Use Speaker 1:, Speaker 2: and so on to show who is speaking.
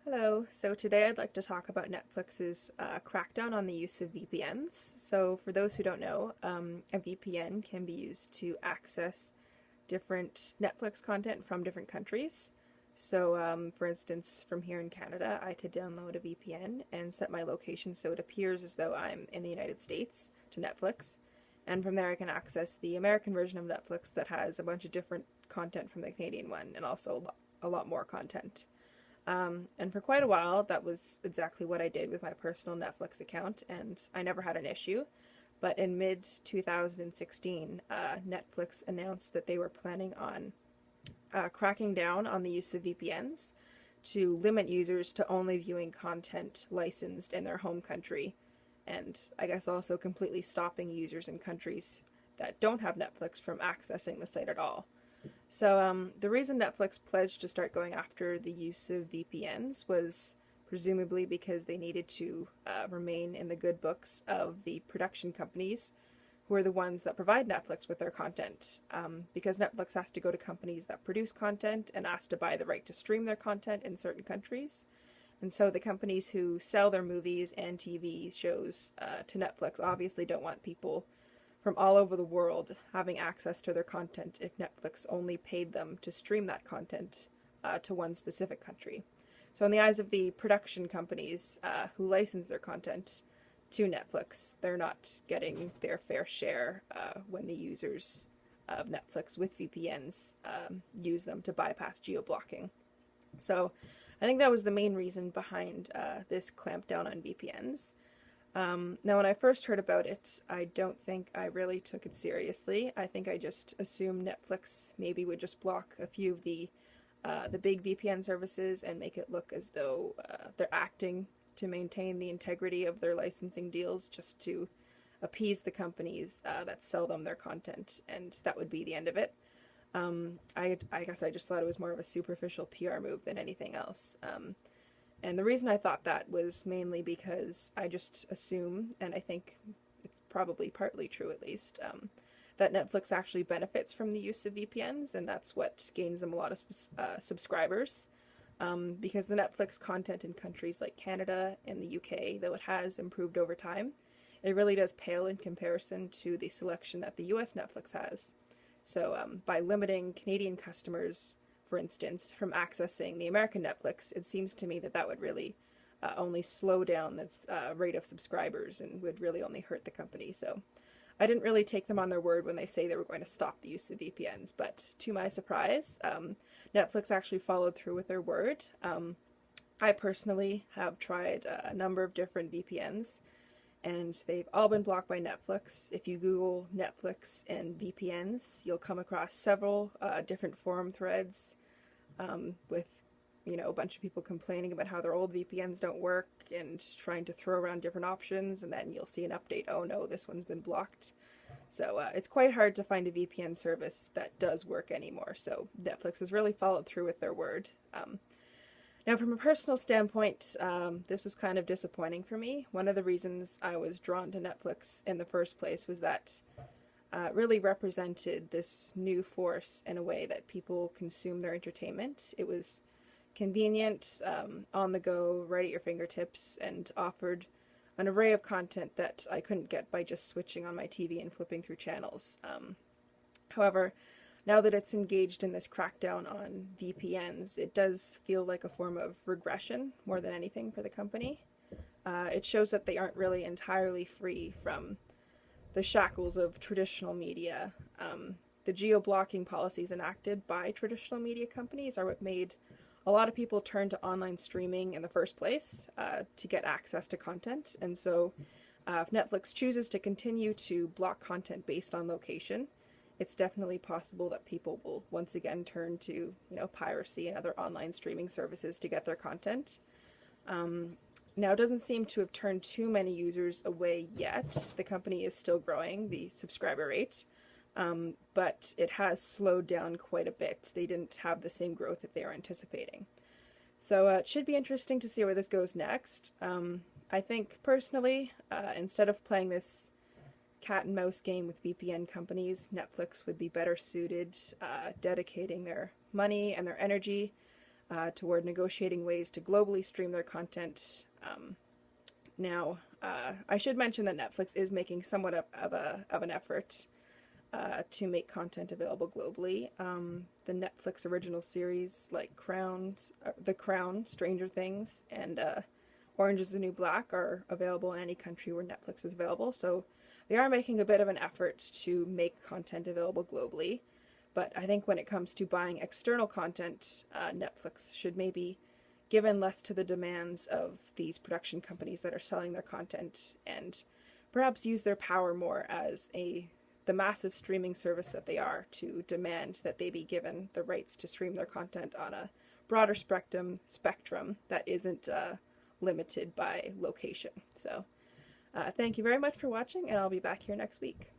Speaker 1: Hello, so today I'd like to talk about Netflix's crackdown on the use of VPNs. So, for those who don't know, a VPN can be used to access different Netflix content from different countries. So, for instance, from here in Canada, I could download a VPN and set my location so it appears as though I'm in the United States to Netflix. And from there, I can access the American version of Netflix that has a bunch of different content from the Canadian one and also a lot more content. And for quite a while, that was exactly what I did with my personal Netflix account, and I never had an issue. But in mid 2016, Netflix announced that they were planning on cracking down on the use of VPNs to limit users to only viewing content licensed in their home country, and I guess also completely stopping users in countries that don't have Netflix from accessing the site at all. So, the reason Netflix pledged to start going after the use of VPNs was presumably because they needed to remain in the good books of the production companies who are the ones that provide Netflix with their content. Because Netflix has to go to companies that produce content and ask to buy the right to stream their content in certain countries. And so the companies who sell their movies and TV shows to Netflix obviously don't want people from all over the world having access to their content if Netflix only paid them to stream that content to one specific country. So, in the eyes of the production companies who license their content to Netflix, they're not getting their fair share when the users of Netflix with VPNs use them to bypass geo blocking. So, I think that was the main reason behind this clampdown on VPNs. Now, when I first heard about it, I don't think I really took it seriously. I think I just assumed Netflix maybe would just block a few of the big VPN services and make it look as though they're acting to maintain the integrity of their licensing deals, just to appease the companies that sell them their content, and that would be the end of it. I guess I just thought it was more of a superficial PR move than anything else. And the reason I thought that was mainly because I just assume, and I think it's probably partly true at least, that Netflix actually benefits from the use of VPNs, and that's what gains them a lot of subscribers. Because the Netflix content in countries like Canada and the UK, though it has improved over time, it really does pale in comparison to the selection that the US Netflix has. So, by limiting Canadian customers, for instance, from accessing the American Netflix, it seems to me that that would really only slow down the rate of subscribers and would really only hurt the company. So I didn't really take them on their word when they say they were going to stop the use of VPNs, but to my surprise, Netflix actually followed through with their word. I personally have tried a number of different VPNs, and they've all been blocked by Netflix. If you Google Netflix and VPNs, you'll come across several different forum threads with a bunch of people complaining about how their old VPNs don't work and trying to throw around different options, and then you'll see an update, oh no, this one's been blocked. So it's quite hard to find a VPN service that does work anymore, so Netflix has really followed through with their word. Now, from a personal standpoint, this was kind of disappointing for me. One of the reasons I was drawn to Netflix in the first place was that it really represented this new force in a way that people consume their entertainment. It was convenient, on the go, right at your fingertips, and offered an array of content that I couldn't get by just switching on my TV and flipping through channels. However, now that it's engaged in this crackdown on VPNs, it does feel like a form of regression more than anything for the company. It shows that they aren't really entirely free from the shackles of traditional media. The geo-blocking policies enacted by traditional media companies are what made a lot of people turn to online streaming in the first place to get access to content. And so if Netflix chooses to continue to block content based on location, it's definitely possible that people will once again turn to, piracy and other online streaming services to get their content. Now, it doesn't seem to have turned too many users away yet. The company is still growing, the subscriber rate, but it has slowed down quite a bit. They didn't have the same growth that they were anticipating. So it should be interesting to see where this goes next. I think, personally, instead of playing this cat and mouse game with VPN companies, Netflix would be better suited dedicating their money and their energy toward negotiating ways to globally stream their content. Now, I should mention that Netflix is making somewhat of an effort to make content available globally. The Netflix original series like The Crown, Stranger Things, and Orange is the New Black are available in any country where Netflix is available. So they are making a bit of an effort to make content available globally. But I think when it comes to buying external content, Netflix should maybe give in less to the demands of these production companies that are selling their content, and perhaps use their power more as the massive streaming service that they are to demand that they be given the rights to stream their content on a broader spectrum that isn't limited by location. So thank you very much for watching, and I'll be back here next week.